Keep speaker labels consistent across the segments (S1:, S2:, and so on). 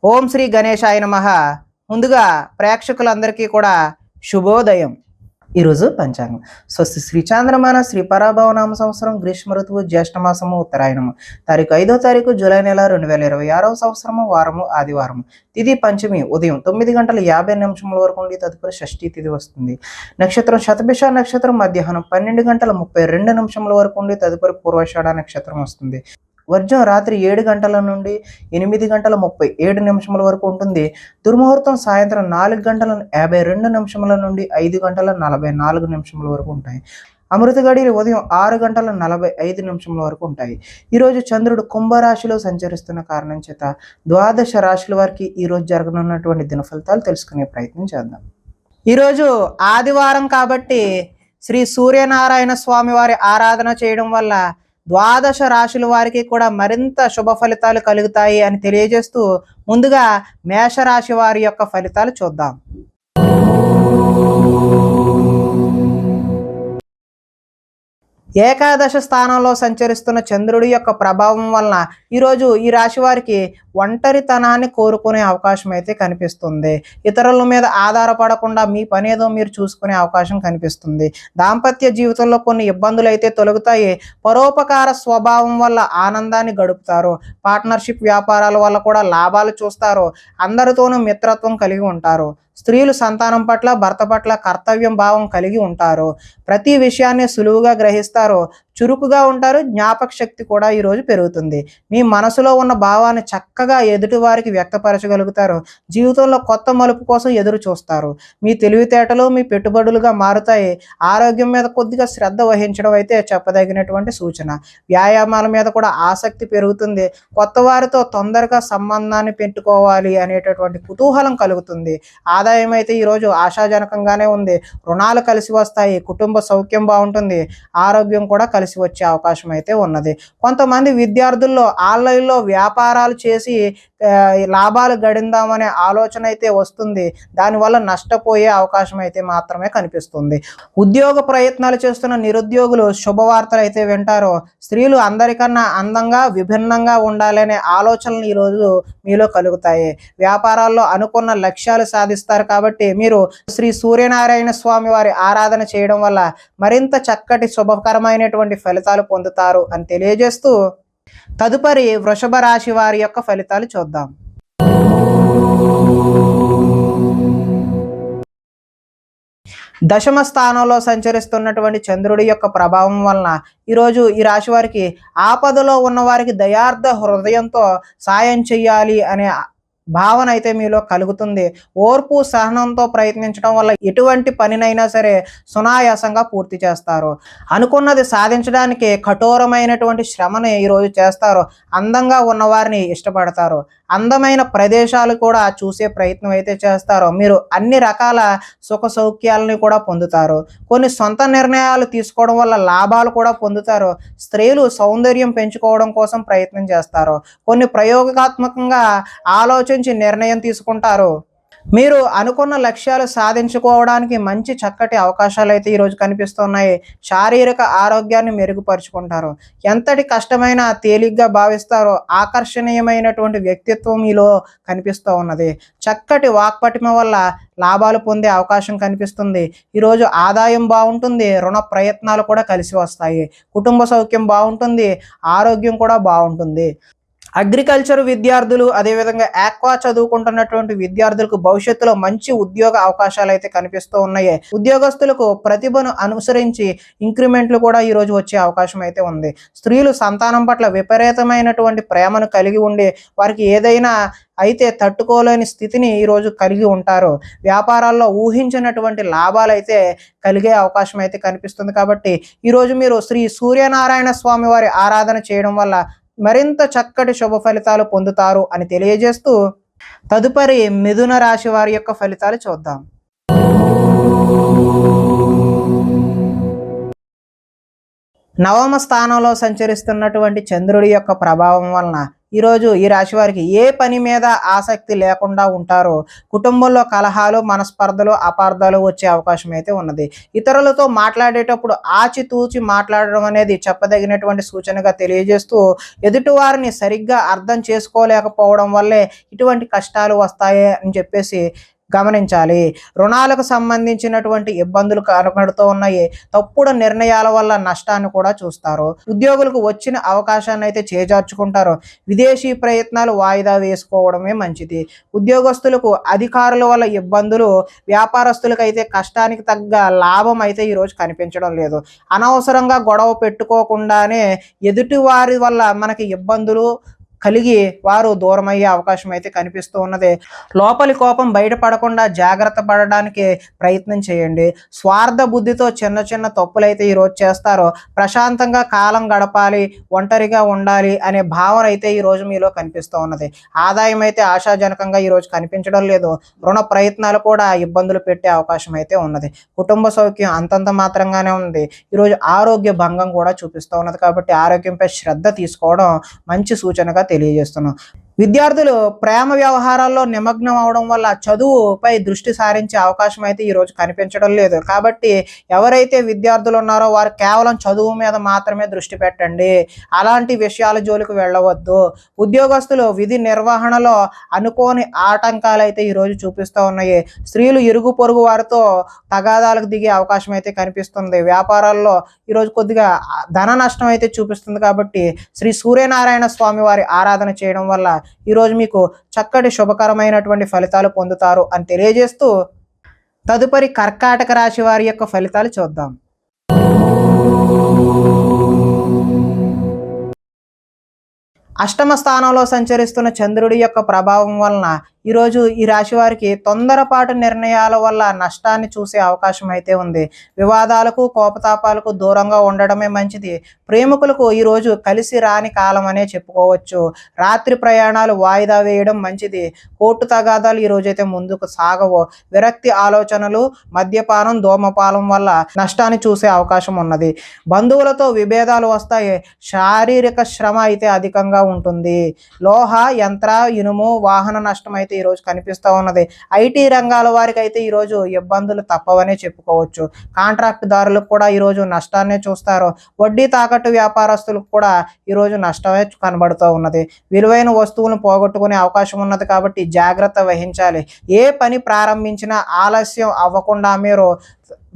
S1: ఓం శ్రీ గణేశాయ నమః. ముందుగా ప్రేక్షకులందరికీ కూడా శుభోదయం. ఈరోజు పంచాంగం. స్వస్తి శ్రీ చాంద్రమాన శ్రీ పరాభవనామ సంవత్సరం గ్రీష్మ ఋతువు జ్యేష్ఠమాసము ఉత్తరాయణము తారీఖు 5వ తారీఖు జూలై నెల 2026వ సంవత్సరము వారము ఆదివారము. తిథి పంచమి ఉదయం 9:50 వరకు ఉండి తదుపరి షష్ఠీ తిథి వస్తుంది. నక్షత్రం శతభిష నక్షత్రం మధ్యాహ్నం 12:32 వరకు ఉండి తదుపరి పూర్వాషాఢ నక్షత్రం వస్తుంది. వర్జం రాత్రి 7 గంటల నుండి 8:37 వరకు ఉంటుంది. దుర్ముహూర్తం సాయంత్రం 4:52 నుండి 5:44 వరకు ఉంటాయి. అమృత గడియలు ఉదయం 6:45 వరకు ఉంటాయి. ఈరోజు చంద్రుడు కుంభరాశిలో సంచరిస్తున్న కారణం చేత ద్వాదశ రాశుల వారికి ఈరోజు జరగనున్నటువంటి దిన ఫలితాలు తెలుసుకునే ప్రయత్నం చేద్దాం. ఈరోజు ఆదివారం కాబట్టి శ్రీ సూర్యనారాయణ స్వామి వారి ఆరాధన చేయడం వల్ల ద్వాదశ రాశుల వారికి కూడా మరింత శుభ ఫలితాలు కలుగుతాయి అని తెలియజేస్తూ ముందుగా మేషరాశి వారి యొక్క ఫలితాలు చూద్దాం. ఏకాదశ స్థానంలో సంచరిస్తున్న చంద్రుడి యొక్క ప్రభావం వలన ఈరోజు ఈ రాశి వారికి ఒంటరితనాన్ని కోరుకునే అవకాశం అయితే కనిపిస్తుంది. ఇతరుల మీద ఆధారపడకుండా మీ పని ఏదో మీరు చూసుకునే అవకాశం కనిపిస్తుంది. దాంపత్య జీవితంలో కొన్ని ఇబ్బందులు అయితే తొలగుతాయి. పరోపకార స్వభావం వల్ల ఆనందాన్ని గడుపుతారు. పార్ట్నర్షిప్ వ్యాపారాల వల్ల కూడా లాభాలు చూస్తారు. అందరితోనూ మిత్రత్వం కలిగి ఉంటారు. స్త్రీలు సంతానం పట్ల భర్త పట్ల కర్తవ్యం భావం కలిగి ఉంటారు. ప్రతి విషయాన్ని సులువుగా గ్రహిస్తారు. చురుకుగా ఉంటారు. జ్ఞాపక శక్తి కూడా ఈరోజు పెరుగుతుంది. మీ మనసులో ఉన్న భావాన్ని చక్కగా ఎదుటి వారికి వ్యక్తపరచగలుగుతారు. జీవితంలో కొత్త మలుపు కోసం ఎదురు చూస్తారు. మీ తెలివితేటలు మీ పెట్టుబడులుగా మారుతాయి. ఆరోగ్యం మీద కొద్దిగా శ్రద్ధ వహించడం అయితే చెప్పదగినటువంటి సూచన. వ్యాయామాల మీద కూడా ఆసక్తి పెరుగుతుంది. కొత్త వారితో తొందరగా సంబంధాన్ని పెట్టుకోవాలి అనేటటువంటి కుతూహలం కలుగుతుంది. ఆదాయం అయితే ఈరోజు ఆశాజనకంగానే ఉంది. రుణాలు కలిసి వస్తాయి. కుటుంబ సౌఖ్యం బాగుంటుంది. ఆరోగ్యం కూడా కలిసి వచ్చే అవకాశం అయితే ఉన్నది. కొంతమంది విద్యార్థుల్లో ఆన్లైన్లో వ్యాపారాలు చేసి లాభాలు గడిందామనే ఆలోచన అయితే వస్తుంది. దానివల్ల నష్టపోయే అవకాశం అయితే మాత్రమే కనిపిస్తుంది. ఉద్యోగ ప్రయత్నాలు చేస్తున్న నిరుద్యోగులు శుభవార్తలు అయితే వింటారు. స్త్రీలు అందరికన్నా అందంగా విభిన్నంగా ఉండాలనే ఆలోచనలు ఈరోజు మీలో కలుగుతాయి. వ్యాపారాల్లో అనుకున్న లక్ష్యాలు సాధిస్తారు. కాబట్టి మీరు శ్రీ సూర్యనారాయణ స్వామి వారి ఆరాధన చేయడం వల్ల మరింత చక్కటి శుభకరమైనటువంటి ఫలితాలు పొందుతారు అని తెలియజేస్తూ తదుపరి వృషభ రాశి వారి యొక్క ఫలితాలు చూద్దాం. దశమ స్థానంలో సంచరిస్తున్నటువంటి చంద్రుడి యొక్క ప్రభావం వలన ఈరోజు ఈ రాశి వారికి ఆపదలో ఉన్న వారికి దయార్థ హృదయంతో సాయం చెయ్యాలి అనే భావన అయితే మీలో కలుగుతుంది. ఓర్పు సహనంతో ప్రయత్నించడం వల్ల ఎటువంటి పనినైనా సరే సునాయాసంగా పూర్తి చేస్తారు. అనుకున్నది సాధించడానికి కఠోరమైనటువంటి శ్రమని ఈరోజు చేస్తారు. అందంగా ఉన్నవారిని ఇష్టపడతారు. అందమైన ప్రదేశాలు కూడా చూసే ప్రయత్నం అయితే చేస్తారు. మీరు అన్ని రకాల సుఖ సౌఖ్యాలని కూడా పొందుతారు. కొన్ని సొంత నిర్ణయాలు తీసుకోవడం వల్ల లాభాలు కూడా పొందుతారు. స్త్రీలు సౌందర్యం పెంచుకోవడం కోసం ప్రయత్నం చేస్తారు. కొన్ని ప్రయోగాత్మకంగా ఆలోచించి నిర్ణయం తీసుకుంటారు. మీరు అనుకున్న లక్ష్యాలు సాధించుకోవడానికి మంచి చక్కటి అవకాశాలు అయితే ఈరోజు కనిపిస్తున్నాయి. శారీరక ఆరోగ్యాన్ని మెరుగుపరుచుకుంటారు. ఎంతటి కష్టమైనా తేలిగ్గా భావిస్తారో ఆకర్షణీయమైనటువంటి వ్యక్తిత్వం మీలో కనిపిస్తూ ఉన్నది. చక్కటి వాక్పటిమ వల్ల లాభాలు పొందే అవకాశం కనిపిస్తుంది. ఈరోజు ఆదాయం బాగుంటుంది. రుణ ప్రయత్నాలు కూడా కలిసి వస్తాయి. కుటుంబ సౌఖ్యం బాగుంటుంది. ఆరోగ్యం కూడా బాగుంటుంది. అగ్రికల్చర్ విద్యార్థులు అదేవిధంగా ఆక్వా చదువుకుంటున్నటువంటి విద్యార్థులకు భవిష్యత్తులో మంచి ఉద్యోగ అవకాశాలు అయితే కనిపిస్తూ ఉన్నాయి. ఉద్యోగస్తులకు ప్రతిభను అనుసరించి ఇంక్రిమెంట్లు కూడా ఈరోజు వచ్చే అవకాశం అయితే ఉంది. స్త్రీలు సంతానం పట్ల విపరీతమైనటువంటి ప్రేమను కలిగి ఉండి వారికి ఏదైనా అయితే తట్టుకోలేని స్థితిని ఈరోజు కలిగి ఉంటారు. వ్యాపారాల్లో ఊహించినటువంటి లాభాలు అయితే కలిగే అవకాశం అయితే కనిపిస్తుంది. కాబట్టి ఈరోజు మీరు శ్రీ సూర్యనారాయణ స్వామి వారి ఆరాధన చేయడం వల్ల మరింత చక్కటి శుభ ఫలితాలు పొందుతారు అని తెలియజేస్తూ తదుపరి మిథున రాశి వారి యొక్క ఫలితాలు చూద్దాం. నవమ స్థానంలో సంచరిస్తున్నటువంటి చంద్రుడి యొక్క ప్రభావం వలన ఈరోజు ఈ రాశి వారికి ఏ పని మీద ఆసక్తి లేకుండా ఉంటారో, కుటుంబంలో కలహాలు, మనస్పర్ధలు, అపార్థాలు వచ్చే అవకాశం అయితే ఉన్నది. ఇతరులతో మాట్లాడేటప్పుడు ఆచితూచి మాట్లాడడం అనేది చెప్పదగినటువంటి సూచనగా తెలియజేస్తూ, ఎదుటివారిని సరిగ్గా అర్థం చేసుకోలేకపోవడం వల్లే ఇటువంటి కష్టాలు వస్తాయి అని చెప్పేసి గమనించాలి. రుణాలకు సంబంధించినటువంటి ఇబ్బందులు కనబడుతూ ఉన్నాయి. తప్పుడు నిర్ణయాల వల్ల నష్టాన్ని కూడా చూస్తారు. ఉద్యోగులకు వచ్చిన అవకాశాన్ని అయితే చేజార్చుకుంటారు. విదేశీ ప్రయత్నాలు వాయిదా వేసుకోవడమే మంచిది. ఉద్యోగస్తులకు అధికారుల వల్ల ఇబ్బందులు, వ్యాపారస్తులకు అయితే కష్టానికి తగ్గ లాభం అయితే ఈరోజు కనిపించడం లేదు. అనవసరంగా గొడవ పెట్టుకోకుండానే ఎదుటి వారి వల్ల మనకి ఇబ్బందులు కలిగి వారు దూరమయ్యే అవకాశం అయితే కనిపిస్తూ ఉన్నది. లోపలి కోపం బయటపడకుండా జాగ్రత్త పడడానికి ప్రయత్నం చేయండి. స్వార్థ బుద్ధితో చిన్న చిన్న తప్పులైతే ఈరోజు చేస్తారో, ప్రశాంతంగా కాలం గడపాలి, ఒంటరిగా ఉండాలి అనే భావన అయితే ఈరోజు మీలో కనిపిస్తూ ఉన్నది. ఆదాయం అయితే ఆశాజనకంగా ఈరోజు కనిపించడం లేదు. రుణ ప్రయత్నాలు కూడా ఇబ్బందులు పెట్టే అవకాశం అయితే ఉన్నది. కుటుంబ సౌఖ్యం అంతంత మాత్రంగానే ఉంది. ఈరోజు ఆరోగ్య భంగం కూడా చూపిస్తూ ఉన్నది. కాబట్టి ఆరోగ్యంపై శ్రద్ధ తీసుకోవడం మంచి సూచనగా తెలియజేస్తున్నాం. విద్యార్థులు ప్రేమ వ్యవహారాల్లో నిమగ్నం అవడం వల్ల చదువుపై దృష్టి సారించే అవకాశం అయితే ఈరోజు కనిపించడం లేదు. కాబట్టి ఎవరైతే విద్యార్థులు ఉన్నారో వారు కేవలం చదువు మీద మాత్రమే దృష్టి పెట్టండి. అలాంటి విషయాల జోలికి వెళ్ళవద్దు. ఉద్యోగస్తులు విధి నిర్వహణలో అనుకోని ఆటంకాలు అయితే ఈరోజు చూపిస్తూ ఉన్నాయి. స్త్రీలు ఇరుగు పొరుగు వారితో తగాదాలకు దిగే అవకాశం అయితే కనిపిస్తుంది. వ్యాపారాల్లో ఈరోజు కొద్దిగా ధన నష్టం అయితే చూపిస్తుంది. కాబట్టి శ్రీ సూర్యనారాయణ స్వామి వారి ఆరాధన చేయడం వల్ల ఈరోజు మీకు చక్కటి శుభకరమైనటువంటి ఫలితాలు పొందుతారు అని తెలియజేస్తూ, తదుపరి కర్కాటక రాశి వారి యొక్క ఫలితాలు చూద్దాం. అష్టమ స్థానంలో సంచరిస్తున్న చంద్రుడి యొక్క ప్రభావం వలన ఈరోజు ఈ రాశి వారికి తొందరపాటు నిర్ణయాల వల్ల నష్టాన్ని చూసే అవకాశం అయితే ఉంది. వివాదాలకు, కోపతాపాలకు దూరంగా ఉండడమే మంచిది. ప్రేమికులకు ఈరోజు కలిసి రాని కాలం అనే చెప్పుకోవచ్చు. రాత్రి ప్రయాణాలు వాయిదా వేయడం మంచిది. కోర్టు తగాదాలు ఈరోజైతే ముందుకు సాగవు. విరక్తి ఆలోచనలు, మద్యపానం, ధూమపానం వల్ల నష్టాన్ని చూసే అవకాశం ఉన్నది. బంధువులతో విభేదాలు వస్తాయి. శారీరక శ్రమ అయితే అధికంగా ఉంటుంది. లోహ, యంత్ర, ఇనుము, వాహన నష్టం అయితే ఈరోజు కనిపిస్తూ ఉన్నది. ఐటీ రంగాల వారికి అయితే ఈరోజు ఇబ్బందులు తప్పవనే చెప్పుకోవచ్చు. కాంట్రాక్ట్ దారులకు కూడా ఈరోజు నష్టాన్నే చూస్తారు. వడ్డీ తాకట్టు వ్యాపారస్తులకు కూడా ఈరోజు నష్టమే కనబడుతూ ఉన్నది. విలువైన వస్తువులను పోగొట్టుకునే అవకాశం ఉన్నది. కాబట్టి జాగ్రత్త వహించాలి. ఏ పని ప్రారంభించినా ఆలస్యం అవ్వకుండా మీరు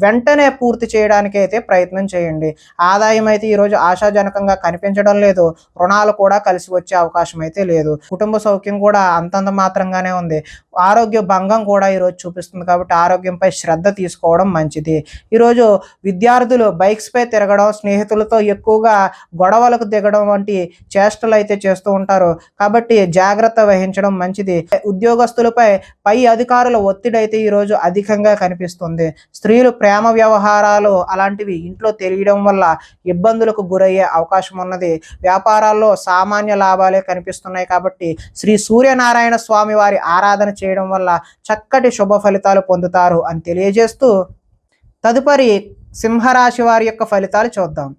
S1: వెంటనే పూర్తి చేయడానికి అయితే ప్రయత్నం చేయండి. ఆదాయం అయితే ఈరోజు ఆశాజనకంగా కనిపించడం లేదు. రుణాలు కూడా కలిసి వచ్చే అవకాశం అయితే లేదు. కుటుంబ సౌఖ్యం కూడా అంతంత మాత్రంగానే ఉంది. ఆరోగ్య భంగం కూడా ఈరోజు చూపిస్తుంది. కాబట్టి ఆరోగ్యంపై శ్రద్ధ తీసుకోవడం మంచిది. ఈరోజు విద్యార్థులు బైక్స్పై తిరగడం, స్నేహితులతో ఎక్కువగా గొడవలకు దిగడం వంటి చేష్టలు అయితే చేస్తూ ఉంటారు. కాబట్టి జాగ్రత్త వహించడం మంచిది. ఉద్యోగస్తులపై పై అధికారుల ఒత్తిడి అయితే ఈరోజు అధికంగా కనిపిస్తుంది. స్త్రీలు ప్రేమ వ్యవహారాలు అలాంటివి ఇంట్లో తెలియడం వల్ల ఇబ్బందులకు గురయ్యే అవకాశం ఉన్నది. వ్యాపారాల్లో సామాన్య లాభాలే కనిపిస్తున్నాయి. కాబట్టి శ్రీ సూర్యనారాయణ స్వామి వారి ఆరాధన చేయడం వల్ల చక్కటి శుభ ఫలితాలు పొందుతారు అని తెలియజేస్తూ, తదుపరి సింహరాశి వారి యొక్క ఫలితాలు చూద్దాం.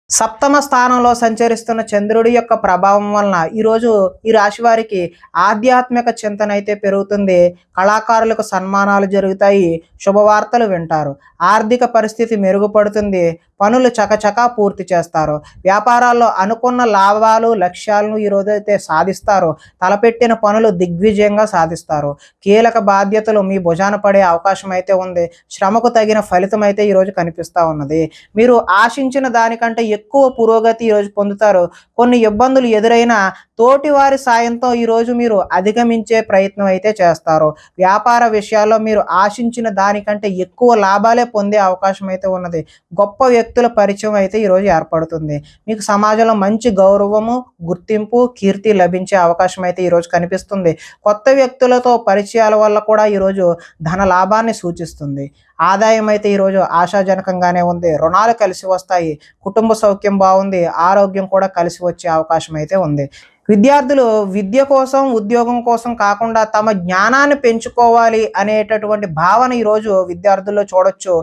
S1: సప్తమ స్థానంలో సంచరిస్తున్న చంద్రుడి యొక్క ప్రభావం వలన ఈరోజు ఈ రాశి వారికి ఆధ్యాత్మిక చింతన అయితే పెరుగుతుంది. కళాకారులకు సన్మానాలు జరుగుతాయి. శుభవార్తలు వింటారు. ఆర్థిక పరిస్థితి మెరుగుపడుతుంది. పనులు చకచకా పూర్తి చేస్తారు. వ్యాపారాల్లో అనుకున్న లాభాలు, లక్ష్యాలను ఈరోజు అయితే సాధిస్తారు. తలపెట్టిన పనులు దిగ్విజయంగా సాధిస్తారు. కీలక బాధ్యతలు మీ భుజాన పడే అవకాశం అయితే ఉంది. శ్రమకు తగిన ఫలితం అయితే ఈరోజు కనిపిస్తూ ఉన్నది. మీరు ఆశించిన దానికంటే ఎక్కువ పురోగతి ఈరోజు పొందుతారు. కొన్ని ఇబ్బందులు ఎదురైనా తోటి వారి సాయంతో ఈరోజు మీరు అధిగమించే ప్రయత్నం అయితే చేస్తారు. వ్యాపార విషయాల్లో మీరు ఆశించిన దానికంటే ఎక్కువ లాభాలే పొందే అవకాశం అయితే ఉన్నది. గొప్ప వ్యక్తుల పరిచయం అయితే ఈరోజు ఏర్పడుతుంది. మీకు సమాజంలో మంచి గౌరవము, గుర్తింపు, కీర్తి లభించే అవకాశం అయితే ఈరోజు కనిపిస్తుంది. కొత్త వ్యక్తులతో పరిచయాల వల్ల కూడా ఈరోజు ధన లాభాన్ని సూచిస్తుంది. ఆదాయం అయితే ఈరోజు ఆశాజనకంగానే ఉంది. రుణాలు కలిసి వస్తాయి. కుటుంబ సౌఖ్యం బాగుంది. ఆరోగ్యం కూడా కలిసి వచ్చే అవకాశం అయితే ఉంది. విద్యార్థులు విద్య కోసం, ఉద్యోగం కోసం కాకుండా తమ జ్ఞానాన్ని పెంచుకోవాలి అనేటటువంటి భావన ఈరోజు విద్యార్థుల్లో చూడొచ్చు.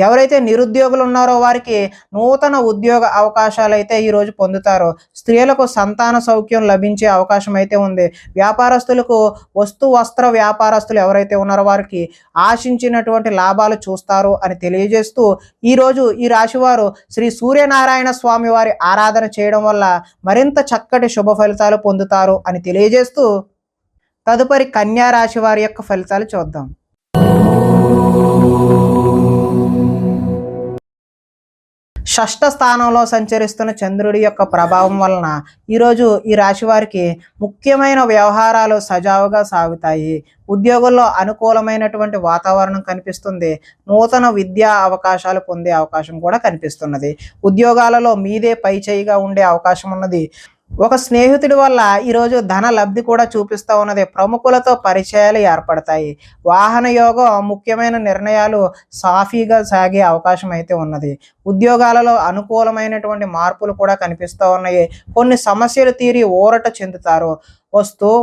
S1: ఎవరైతే నిరుద్యోగులు ఉన్నారో వారికి నూతన ఉద్యోగ అవకాశాలు అయితే ఈరోజు పొందుతారు. స్త్రీలకు సంతాన సౌఖ్యం లభించే అవకాశం అయితే ఉంది. వ్యాపారస్తులకు వస్త్ర వ్యాపారస్తులు ఎవరైతే ఉన్నారో వారికి ఆశించినటువంటి లాభాలు చూస్తారు అని తెలియజేస్తూ ఈరోజు ఈ రాశివారు శ్రీ సూర్యనారాయణ స్వామి వారి ఆరాధన చేయడం వల్ల మరింత చక్కటి శుభ ఫలితాలు పొందుతారు అని తెలియజేస్తూ తదుపరి కన్యా రాశి వారి యొక్క ఫలితాలు చూద్దాం. షష్ఠ స్థానంలో సంచరిస్తున్న చంద్రుడి యొక్క ప్రభావం వలన ఈరోజు ఈ రాశి వారికి ముఖ్యమైన వ్యవహారాలు సజావుగా సాగుతాయి. ఉద్యోగుల్లో అనుకూలమైనటువంటి వాతావరణం కనిపిస్తుంది. నూతన విద్యా అవకాశాలు పొందే అవకాశం కూడా కనిపిస్తున్నది. ఉద్యోగాలలో మీదే పై చేయిగా ఉండే అవకాశం ఉన్నది. ఒక స్నేహితుడి వల్ల ఈరోజు ధన లబ్ధి కూడా చూపిస్తూ ఉన్నది. ప్రముఖులతో పరిచయాలు ఏర్పడతాయి. వాహన యోగం ముఖ్యమైన నిర్ణయాలు సాఫీగా సాగే అవకాశం అయితే ఉన్నది. ఉద్యోగాలలో అనుకూలమైనటువంటి మార్పులు కూడా కనిపిస్తూ ఉన్నాయి. కొన్ని సమస్యలు తీరి ఊరట చెందుతారు.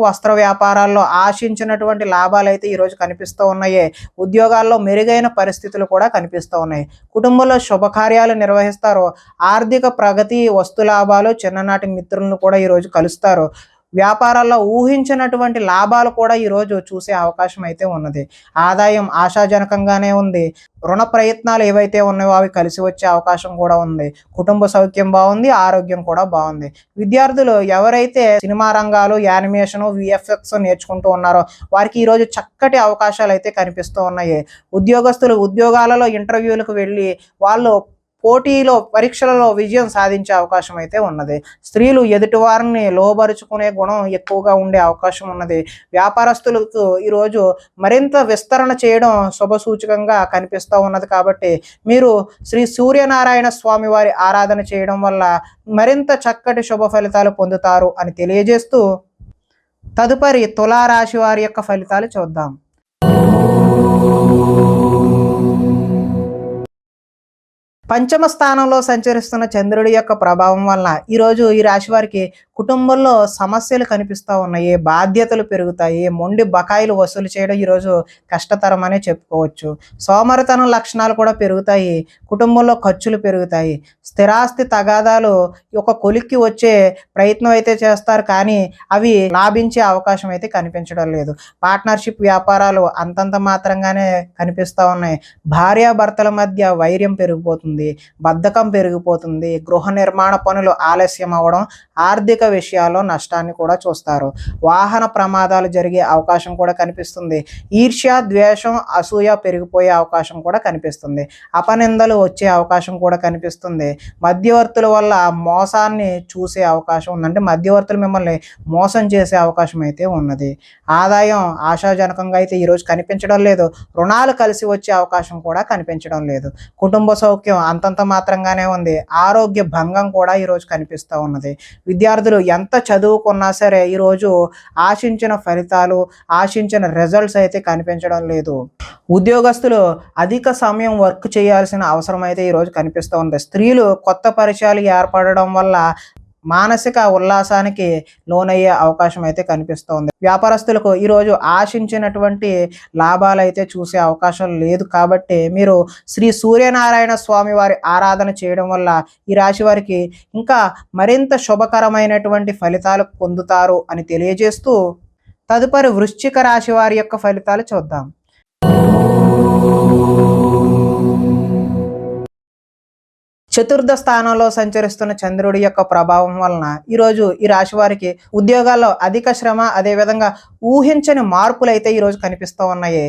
S1: వస్త్ర వ్యాపారాల్లో ఆశించినటువంటి లాభాలు అయితే ఈరోజు కనిపిస్తూ ఉన్నాయి. ఉద్యోగాల్లో మెరుగైన పరిస్థితులు కూడా కనిపిస్తూ ఉన్నాయి. కుటుంబంలో శుభకార్యాలు నిర్వహిస్తారు. ఆర్థిక ప్రగతి, వస్తు లాభాలు, చిన్ననాటి మిత్రులను కూడా ఈరోజు కలుస్తారు. వ్యాపారాల్లో ఊహించినటువంటి లాభాలు కూడా ఈరోజు చూసే అవకాశం అయితే ఉన్నది. ఆదాయం ఆశాజనకంగానే ఉంది. రుణ ప్రయత్నాలు ఏవైతే ఉన్నాయో అవి కలిసి వచ్చే అవకాశం కూడా ఉంది. కుటుంబ సౌఖ్యం బాగుంది, ఆరోగ్యం కూడా బాగుంది. విద్యార్థులు ఎవరైతే సినిమా రంగాలు, యానిమేషన్, విఎఫ్ఎక్స్ నేర్చుకుంటూ ఉన్నారో వారికి ఈరోజు చక్కటి అవకాశాలు అయితే కనిపిస్తూ ఉన్నాయి. ఉద్యోగస్తులు ఉద్యోగాలలో ఇంటర్వ్యూలకు వెళ్ళి వాళ్ళు పోటీలో పరీక్షలలో విజయం సాధించే అవకాశం అయితే ఉన్నది. స్త్రీలు ఎదుటివారిని లోబరుచుకునే గుణం ఎక్కువగా ఉండే అవకాశం ఉన్నది. వ్యాపారస్తులకు ఈరోజు మరింత విస్తరణ చేయడం శుభసూచకంగా కనిపిస్తూ ఉన్నది. కాబట్టి మీరు శ్రీ సూర్యనారాయణ స్వామి వారి ఆరాధన చేయడం వల్ల మరింత చక్కటి శుభ ఫలితాలు పొందుతారు అని తెలియజేస్తూ తదుపరి తులారాశి వారి యొక్క ఫలితాలు చూద్దాం. పంచమ స్థానంలో సంచరిస్తున్న చంద్రుడి యొక్క ప్రభావం వలన ఈరోజు ఈ రాశి వారికి కుటుంబంలో సమస్యలు కనిపిస్తూ ఉన్నాయి. బాధ్యతలు పెరుగుతాయి. మొండి బకాయిలు వసూలు చేయడం ఈరోజు కష్టతరమనే చెప్పుకోవచ్చు. సోమరితనం లక్షణాలు కూడా పెరుగుతాయి. కుటుంబంలో ఖర్చులు పెరుగుతాయి. స్థిరాస్తి తగాదాలు ఒక కొలిక్కి వచ్చే ప్రయత్నం అయితే చేస్తారు, కానీ అవి లాభించే అవకాశం అయితే కనిపించడం లేదు. పార్ట్నర్షిప్ వ్యాపారాలు అంతంత మాత్రంగానే కనిపిస్తూ ఉన్నాయి. భార్యాభర్తల మధ్య వైర్యం పెరిగిపోతుంది. బద్ధకం పెరిగిపోతుంది. గృహ నిర్మాణ పనులు ఆలస్యం అవ్వడం, ఆర్థిక విషయాల్లో నష్టాన్ని కూడా చూస్తారు. వాహన ప్రమాదాలు జరిగే అవకాశం కూడా కనిపిస్తుంది. ఈర్ష్య, ద్వేషం, అసూయ పెరిగిపోయే అవకాశం కూడా కనిపిస్తుంది. అపనిందలు వచ్చే అవకాశం కూడా కనిపిస్తుంది. మధ్యవర్తుల వల్ల మోసాన్ని చూసే అవకాశం ఉందంటే మధ్యవర్తులు మిమ్మల్ని మోసం చేసే అవకాశం అయితే ఉన్నది. ఆదాయం ఆశాజనకంగా అయితే ఈరోజు కనిపించడం లేదు. రుణాలు కలిసి వచ్చే అవకాశం కూడా కనిపించడం లేదు. కుటుంబ సౌఖ్యం అంతంత మాత్రంగానే ఉంది. ఆరోగ్య భంగం కూడా ఈరోజు కనిపిస్తూ ఉన్నది. విద్యార్థులు ఎంత చదువుకున్నా సరే ఈరోజు ఆశించిన ఫలితాలు, ఆశించిన రిజల్ట్స్ అయితే కనిపించడం లేదు. ఉద్యోగస్తులు అధిక సమయం వర్క్ చేయాల్సిన అవసరం అయితే ఈరోజు కనిపిస్తూ ఉంది. స్త్రీలు కొత్త పరిచయాలు ఏర్పడడం వల్ల మానసిక ఉల్లాసానికి లోనయ్యే అవకాశం అయితే కనిపిస్తోంది. వ్యాపారస్తులకు ఈరోజు ఆశించినటువంటి లాభాలు అయితే చూసే అవకాశం లేదు. కాబట్టి మీరు శ్రీ సూర్యనారాయణ స్వామి వారి ఆరాధన చేయడం వల్ల ఈ రాశి వారికి ఇంకా మరింత శుభకరమైనటువంటి ఫలితాలు పొందుతారు అని తెలియజేస్తూ తదుపరి వృశ్చిక రాశి వారి యొక్క ఫలితాలు చూద్దాం. చతుర్థ స్థానంలో సంచరిస్తున్న చంద్రుడి యొక్క ప్రభావం వలన ఈరోజు ఈ రాశి వారికి ఉద్యోగాల్లో అధిక శ్రమ, అదేవిధంగా ఊహించని మార్పులు అయితే ఈరోజు కనిపిస్తూ ఉన్నాయి.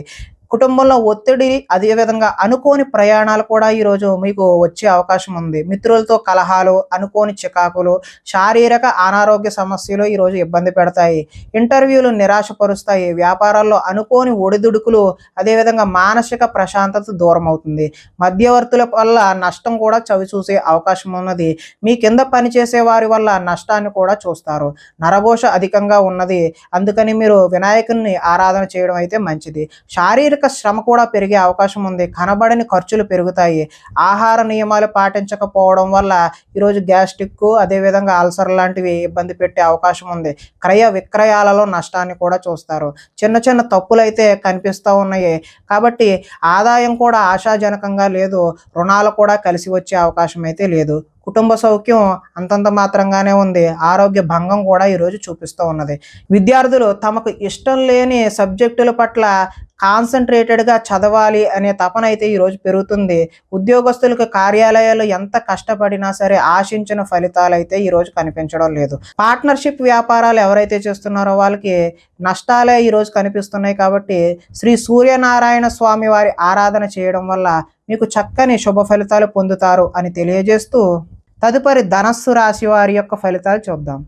S1: కుటుంబంలో ఒత్తిడి, అదేవిధంగా అనుకోని ప్రయాణాలు కూడా ఈరోజు మీకు వచ్చే అవకాశం ఉంది. మిత్రులతో కలహాలు, అనుకోని చికాకులు, శారీరక అనారోగ్య సమస్యలు ఈరోజు ఇబ్బంది పెడతాయి. ఇంటర్వ్యూలు నిరాశపరుస్తాయి. వ్యాపారాల్లో అనుకోని ఒడిదుడుకులు, అదేవిధంగా మానసిక ప్రశాంతత దూరం అవుతుంది. మధ్యవర్తుల వల్ల నష్టం కూడా చవి చూసే అవకాశం ఉన్నది. మీ కింద పనిచేసే వారి వల్ల నష్టాన్ని కూడా చూస్తారు. నరఘోష అధికంగా ఉన్నది. అందుకని మీరు వినాయకుని ఆరాధన చేయడం అయితే మంచిది. శారీరక శారీరక శ్రమ కూడా పెరిగే అవకాశం ఉంది. కనబడని ఖర్చులు పెరుగుతాయి. ఆహార నియమాలు పాటించకపోవడం వల్ల ఈరోజు గ్యాస్ట్రిక్ అదేవిధంగా అల్సర్ లాంటివి ఇబ్బంది పెట్టే అవకాశం ఉంది. క్రయ విక్రయాలలో నష్టాన్ని కూడా చూస్తారు. చిన్న చిన్న తప్పులైతే కనిపిస్తూ ఉన్నాయి. కాబట్టి ఆదాయం కూడా ఆశాజనకంగా లేదు. రుణాలు కూడా కలిసి వచ్చే అవకాశం అయితే లేదు. కుటుంబ సౌఖ్యం అంతంత మాత్రంగానే ఉంది. ఆరోగ్య భంగం కూడా ఈరోజు చూపిస్తూ ఉన్నది. విద్యార్థులు తమకు ఇష్టం లేని సబ్జెక్టుల పట్ల కాన్సన్ట్రేటెడ్గా చదవాలి అనే తపన అయితే ఈరోజు పెరుగుతుంది. ఉద్యోగస్తులకు కార్యాలయాలు ఎంత కష్టపడినా సరే ఆశించిన ఫలితాలు అయితే ఈరోజు కనిపించడం లేదు. పార్ట్నర్షిప్ వ్యాపారాలు ఎవరైతే చేస్తున్నారో వాళ్ళకి నష్టాలే ఈరోజు కనిపిస్తున్నాయి. కాబట్టి శ్రీ సూర్యనారాయణ స్వామి వారి ఆరాధన చేయడం వల్ల మీకు చక్కని శుభ ఫలితాలు పొందుతారు అని తెలియజేస్తూ తదుపరి ధనస్సు రాశి వారి యొక్క ఫలితాలు చూద్దాం.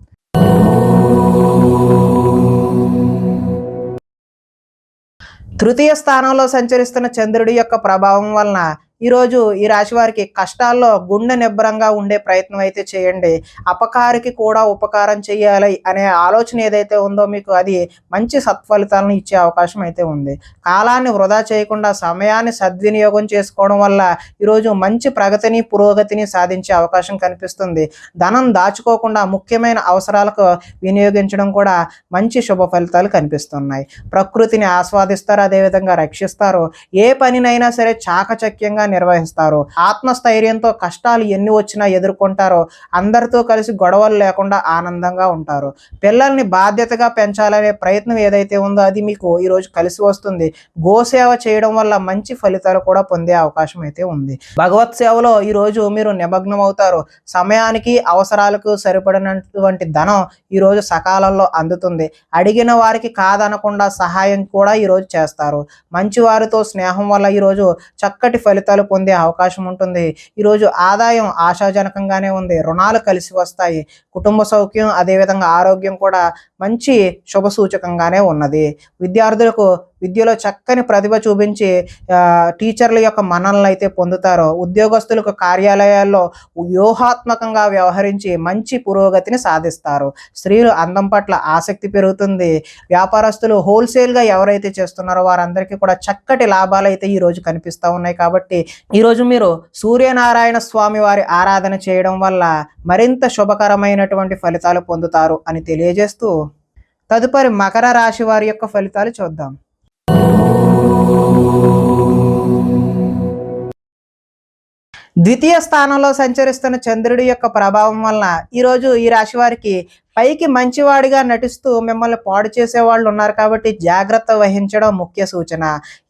S1: తృతీయ స్థానంలో సంచరిస్తున్న చంద్రుడి యొక్క ప్రభావం వలన ఈరోజు ఈ రాశి వారికి కష్టాల్లో గుండె నిబ్బరంగా ఉండే ప్రయత్నం అయితే చేయండి. అపకారికి కూడా ఉపకారం చేయాలి అనే ఆలోచన ఏదైతే ఉందో మీకు అది మంచి సత్ఫలితాలను ఇచ్చే అవకాశం అయితే ఉంది. కాలాన్ని వృధా చేయకుండా సమయాన్ని సద్వినియోగం చేసుకోవడం వల్ల ఈరోజు మంచి ప్రగతిని పురోగతిని సాధించే అవకాశం కనిపిస్తుంది. ధనం దాచుకోకుండా ముఖ్యమైన అవసరాలకు వినియోగించడం కూడా మంచి శుభ ఫలితాలు కనిపిస్తున్నాయి. ప్రకృతిని ఆస్వాదిస్తారు, అదేవిధంగా రక్షిస్తారు. ఏ పనినైనా సరే చాకచక్యంగా నిర్వహిస్తారు. ఆత్మస్థైర్యంతో కష్టాలు ఎన్ని వచ్చినా ఎదుర్కొంటారో. అందరితో కలిసి గొడవలు లేకుండా ఆనందంగా ఉంటారు. పిల్లల్ని బాధ్యతగా పెంచాలనే ప్రయత్నం ఏదైతే ఉందో అది మీకు ఈరోజు కలిసి వస్తుంది. గోసేవ చేయడం వల్ల మంచి ఫలితాలు కూడా పొందే అవకాశం అయితే ఉంది. భగవత్ సేవలో ఈరోజు మీరు నిమగ్నం అవుతారు. సమయానికి అవసరాలకు సరిపడినటువంటి ధనం ఈరోజు సకాలంలో అందుతుంది. అడిగిన వారికి కాదనకుండా సహాయం కూడా ఈరోజు చేస్తారు. మంచి వారితో స్నేహం వల్ల ఈరోజు చక్కటి ఫలితాలు పొందే అవకాశం ఉంటుంది. ఈరోజు ఆదాయం ఆశాజనకంగానే ఉంది. రుణాలు కలిసి వస్తాయి. కుటుంబ సౌఖ్యం అదేవిధంగా ఆరోగ్యం కూడా మంచి శుభ సూచకంగానే ఉన్నది. విద్యార్థులకు విద్యలో చక్కని ప్రతిభ చూపించి టీచర్ల యొక్క మన్ననలు అయితే పొందుతారు. ఉద్యోగస్తులకు కార్యాలయాల్లో వ్యూహాత్మకంగా వ్యవహరించి మంచి పురోగతిని సాధిస్తారు. స్త్రీలు అందం పట్ల ఆసక్తి పెరుగుతుంది. వ్యాపారస్తులు హోల్సేల్గా ఎవరైతే చేస్తున్నారో వారందరికీ కూడా చక్కటి లాభాలు అయితే ఈరోజు కనిపిస్తూ ఉన్నాయి. కాబట్టి ఈరోజు మీరు సూర్యనారాయణ స్వామి వారి ఆరాధన చేయడం వల్ల మరింత శుభకరమైనటువంటి ఫలితాలు పొందుతారు అని తెలియజేస్తూ తదుపరి మకర రాశి వారి యొక్క ఫలితాలు చూద్దాం. ద్వితీయ స్థానంలో సంచరిస్తున్న చంద్రుడి యొక్క ప్రభావం వలన ఈరోజు ఈ రాశి వారికి పైకి మంచివాడిగా నటిస్తూ మిమ్మల్ని పాడు చేసే వాళ్ళు ఉన్నారు. కాబట్టి జాగ్రత్త వహించడం ముఖ్య సూచన.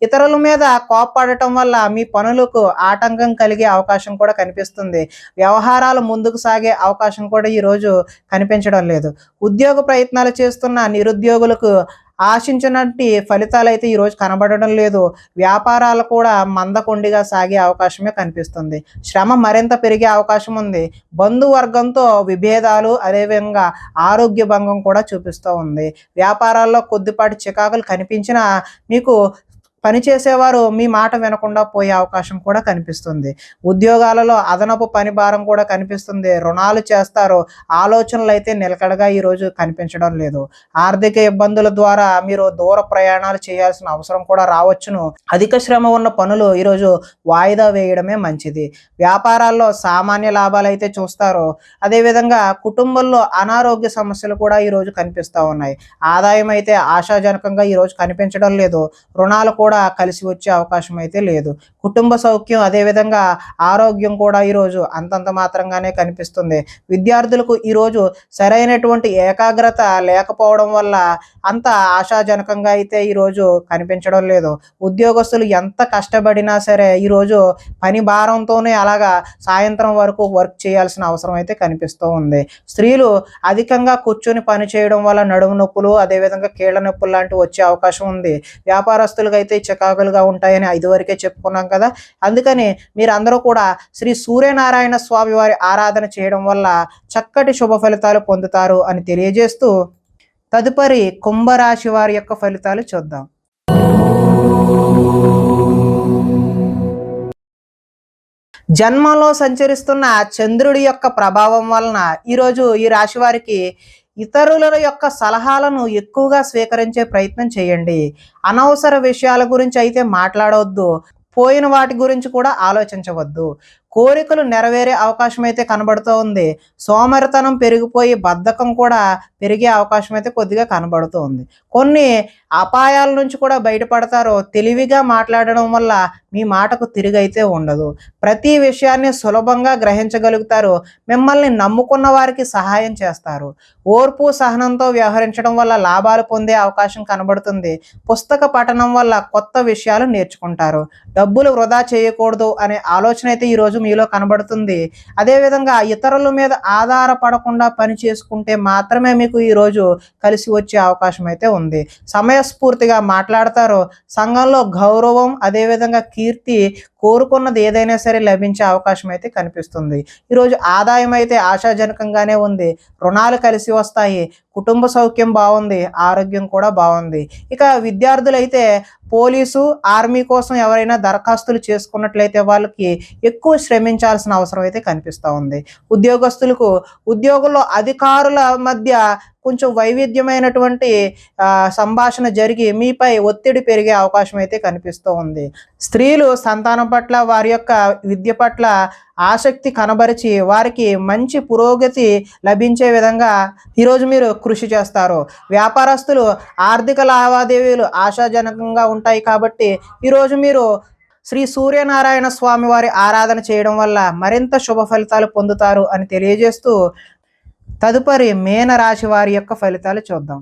S1: ఇతరుల మీద కోప్పడటం వల్ల మీ పనులకు ఆటంకం కలిగే అవకాశం కూడా కనిపిస్తుంది. వ్యవహారాలు ముందుకు సాగే అవకాశం కూడా ఈరోజు కనిపించడం లేదు. ఉద్యోగ ప్రయత్నాలు చేస్తున్న నిరుద్యోగులకు ఆశించినట్టు ఫలితాలు అయితే ఈరోజు కనబడడం లేదు. వ్యాపారాలు కూడా మందకొండిగా సాగే అవకాశమే కనిపిస్తుంది. శ్రమ మరింత పెరిగే అవకాశం ఉంది. బంధువర్గంతో విభేదాలు అదేవిధంగా ఆరోగ్య భంగం కూడా చూపిస్తూ ఉంది. వ్యాపారాల్లో కొద్దిపాటి చికాకులు కనిపించినా మీకు పనిచేసేవారు మీ మాట వినకుండా పోయే అవకాశం కూడా కనిపిస్తుంది. ఉద్యోగాలలో అదనపు పని భారం కూడా కనిపిస్తుంది. రుణాలు చేస్తారు. ఆలోచనలు అయితే నిలకడగా ఈరోజు కనిపించడం లేదు. ఆర్థిక ఇబ్బందుల ద్వారా మీరు దూర ప్రయాణాలు చేయాల్సిన అవసరం కూడా రావచ్చును. అధిక శ్రమ ఉన్న పనులు ఈరోజు వాయిదా వేయడమే మంచిది. వ్యాపారాల్లో సామాన్య లాభాలు అయితే చూస్తారు. అదేవిధంగా కుటుంబంలో అనారోగ్య సమస్యలు కూడా ఈరోజు కనిపిస్తూ ఉన్నాయి. ఆదాయం అయితే ఆశాజనకంగా ఈరోజు కనిపించడం లేదు. రుణాలు కూడా కలిసి వచ్చే అవకాశం అయితే లేదు. కుటుంబ సౌఖ్యం అదేవిధంగా ఆరోగ్యం కూడా ఈరోజు అంతంత మాత్రంగానే కనిపిస్తుంది. విద్యార్థులకు ఈరోజు సరైనటువంటి ఏకాగ్రత లేకపోవడం వల్ల అంత ఆశాజనకంగా అయితే ఈరోజు కనిపించడం లేదు. ఉద్యోగస్తులు ఎంత కష్టపడినా సరే ఈరోజు పని భారంతోనే అలాగా సాయంత్రం వరకు వర్క్ చేయాల్సిన అవసరం అయితే కనిపిస్తూ ఉంది. స్త్రీలు అధికంగా కూర్చొని పని చేయడం వల్ల నడుము నొప్పులు అదేవిధంగా కీళ్ళ నొప్పులు లాంటివి వచ్చే అవకాశం ఉంది. వ్యాపారస్తులకు అయితే చికాకులుగా ఉంటాయని ఇదివరకే చెప్పుకున్నాం కదా. అందుకని మీరందరూ కూడా శ్రీ సూర్యనారాయణ స్వామి వారి ఆరాధన చేయడం వల్ల చక్కటి శుభ ఫలితాలు పొందుతారు అని తెలియజేస్తూ తదుపరి కుంభరాశి వారి యొక్క ఫలితాలు చూద్దాం. జన్మంలో సంచరిస్తున్న చంద్రుడి యొక్క ప్రభావం వలన ఈరోజు ఈ రాశి వారికి ఇతరుల యొక్క సలహాలను ఎక్కువగా స్వీకరించే ప్రయత్నం చేయండి. అనవసర విషయాల గురించి అయితే మాట్లాడవద్దు. పోయిన వాటి గురించి కూడా ఆలోచించవద్దు. కోరికలు నెరవేరే అవకాశం అయితే కనబడుతూ ఉంది. సోమరితనం పెరిగిపోయి బద్ధకం కూడా పెరిగే అవకాశం అయితే కొద్దిగా కనబడుతూ ఉంది. కొన్ని అపాయాల నుంచి కూడా బయటపడతారు. తెలివిగా మాట్లాడడం వల్ల మీ మాటకు తిరిగైతే ఉండదు. ప్రతి విషయాన్ని సులభంగా గ్రహించగలుగుతారు. మిమ్మల్ని నమ్ముకున్న వారికి సహాయం చేస్తారు. ఓర్పు సహనంతో వ్యవహరించడం వల్ల లాభాలు పొందే అవకాశం కనబడుతుంది. పుస్తక పఠనం వల్ల కొత్త విషయాలు నేర్చుకుంటారు. డబ్బులు వృధా చేయకూడదు అనే ఆలోచన అయితే ఈరోజు మీలో కనబడుతుంది. అదేవిధంగా ఇతరుల మీద ఆధారపడకుండా పని చేసుకుంటే మాత్రమే మీకు ఈరోజు కలిసి వచ్చే అవకాశం అయితే ఉంది. సమయస్ఫూర్తిగా మాట్లాడతారు. సంఘంలో గౌరవం అదేవిధంగా కీర్తి కోరుకున్నది ఏదైనా సరే లభించే అవకాశం అయితే కనిపిస్తుంది. ఈరోజు ఆదాయం అయితే ఆశాజనకంగానే ఉంది. రుణాలు కలిసి వస్తాయి. కుటుంబ సౌఖ్యం బాగుంది. ఆరోగ్యం కూడా బాగుంది. ఇక విద్యార్థులైతే పోలీసు ఆర్మీ కోసం ఎవరైనా దరఖాస్తులు చేసుకున్నట్లయితే వాళ్ళకి ఎక్కువ శ్రమించాల్సిన అవసరం అయితే కనిపిస్తూ ఉంది. ఉద్యోగస్తులకు ఉద్యోగుల్లో అధికారుల మధ్య కొంచెం వైవిధ్యమైనటువంటి సంభాషణ జరిగి మీపై ఒత్తిడి పెరిగే అవకాశం అయితే కనిపిస్తూ ఉంది. స్త్రీలు సంతానం పట్ల వారి యొక్క విద్య పట్ల ఆసక్తి కనబరిచి వారికి మంచి పురోగతి లభించే విధంగా ఈరోజు మీరు కృషి చేస్తారు. వ్యాపారస్తులు ఆర్థిక లావాదేవీలు ఆశాజనకంగా ఉంటాయి కాబట్టి ఈరోజు మీరు శ్రీ సూర్యనారాయణ స్వామి వారి ఆరాధన చేయడం వల్ల మరింత శుభ ఫలితాలు పొందుతారు అని తెలియజేస్తూ తదుపరి మీన రాశి వారి యొక్క ఫలితాలు చూద్దాం.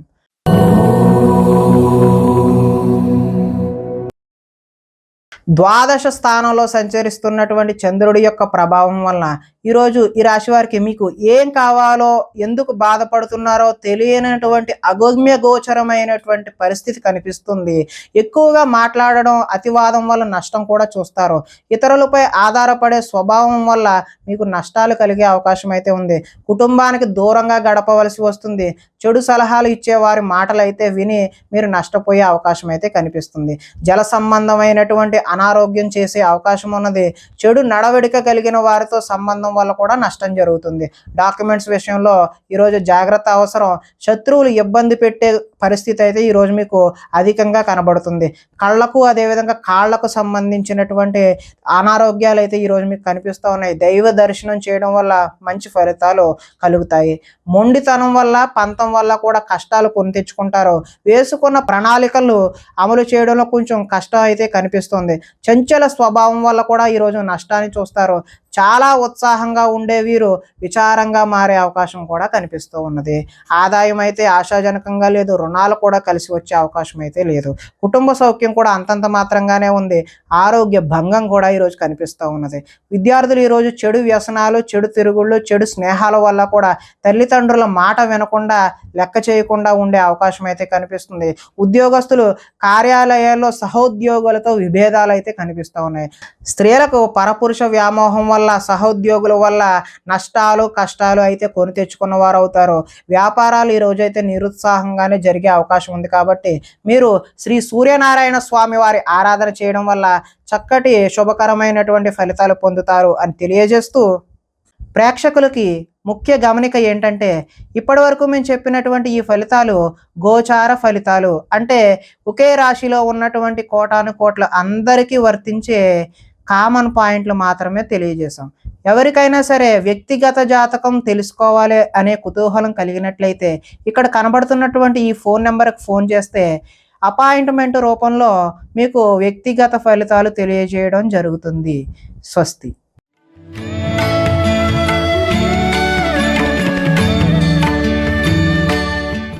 S1: ద్వాదశ స్థానంలో సంచరిస్తున్నటువంటి చంద్రుడి యొక్క ప్రభావం వలన ఈరోజు ఈ రాశి వారికి మీకు ఏం కావాలో ఎందుకు బాధపడుతున్నారో తెలియనటువంటి అగమ్య గోచరమైనటువంటి పరిస్థితి కనిపిస్తుంది. ఎక్కువగా మాట్లాడడం అతివాదం వల్ల నష్టం కూడా చూస్తారు. ఇతరులపై ఆధారపడే స్వభావం వల్ల మీకు నష్టాలు కలిగే అవకాశం అయితే ఉంది. కుటుంబానికి దూరంగా గడపవలసి వస్తుంది. చెడు సలహాలు ఇచ్చే వారి మాటలు అయితే విని మీరు నష్టపోయే అవకాశం అయితే కనిపిస్తుంది. జల సంబంధమైనటువంటి అనారోగ్యం చేసే అవకాశం ఉన్నది. చెడు నడవడిక కలిగిన వారితో సంబంధం వల్ల కూడా నష్టం జరుగుతుంది. డాక్యుమెంట్స్ విషయంలో ఈరోజు జాగ్రత్త అవసరం. శత్రువులు ఇబ్బంది పెట్టే పరిస్థితి అయితే ఈరోజు మీకు అధికంగా కనబడుతుంది. కళ్ళకు అదేవిధంగా కాళ్లకు సంబంధించినటువంటి అనారోగ్యాలు అయితే ఈరోజు మీకు కనిపిస్తూ ఉన్నాయి. దైవ దర్శనం చేయడం వల్ల మంచి ఫలితాలు కలుగుతాయి. మొండితనం వల్ల పంతం వల్ల కూడా కష్టాలు కొని తెచ్చుకుంటారు. వేసుకున్న ప్రణాళికలు అమలు చేయడంలో కొంచెం కష్టం అయితే కనిపిస్తుంది. చంచల స్వభావం వల్ల కూడా ఈరోజు నష్టాన్ని చూస్తారు. చాలా ఉత్సాహంగా ఉండే వీరు విచారంగా మారే అవకాశం కూడా కనిపిస్తూ ఉన్నది. ఆదాయం అయితే ఆశాజనకంగా లేదు. రుణాలు కూడా కలిసి వచ్చే అవకాశం అయితే లేదు. కుటుంబ సౌఖ్యం కూడా అంతంత మాత్రంగానే ఉంది. ఆరోగ్య భంగం కూడా ఈరోజు కనిపిస్తూ ఉన్నది. విద్యార్థులు ఈరోజు చెడు వ్యసనాలు, చెడు తిరుగుళ్ళు, చెడు స్నేహాల వల్ల కూడా తల్లిదండ్రుల మాట వినకుండా లెక్క చేయకుండా ఉండే అవకాశం అయితే కనిపిస్తుంది. ఉద్యోగస్తులు కార్యాలయాల్లో సహోద్యోగులతో విభేదాలు అయితే కనిపిస్తూ ఉన్నాయి. స్త్రీలకు పరపురుష వ్యామోహం వల్ల సహోద్యోగుల వల్ల నష్టాలు కష్టాలు అయితే కొని తెచ్చుకున్న వారు అవుతారు. వ్యాపారాలు ఈ రోజు అయితే నిరుత్సాహంగానే జరిగే అవకాశం ఉంది. కాబట్టి మీరు శ్రీ సూర్యనారాయణ స్వామి వారి ఆరాధన చేయడం వల్ల చక్కటి శుభకరమైనటువంటి ఫలితాలు పొందుతారు అని తెలియజేస్తూ ప్రేక్షకులకి ముఖ్య గమనిక ఏంటంటే ఇప్పటి వరకు మేము చెప్పినటువంటి ఈ ఫలితాలు గోచార ఫలితాలు, అంటే ఒకే రాశిలో ఉన్నటువంటి కోటాను కోట్ల అందరికీ వర్తించే కామన్ పాయింట్లు మాత్రమే తెలియజేశాం. ఎవరికైనా సరే వ్యక్తిగత జాతకం తెలుసుకోవాలి అనే కుతూహలం కలిగినట్లయితే ఇక్కడ కనబడుతున్నటువంటి ఈ ఫోన్ నెంబర్కి ఫోన్ చేస్తే అపాయింట్మెంట్ రూపంలో మీకు వ్యక్తిగత ఫలితాలు తెలియజేయడం జరుగుతుంది. స్వస్తి.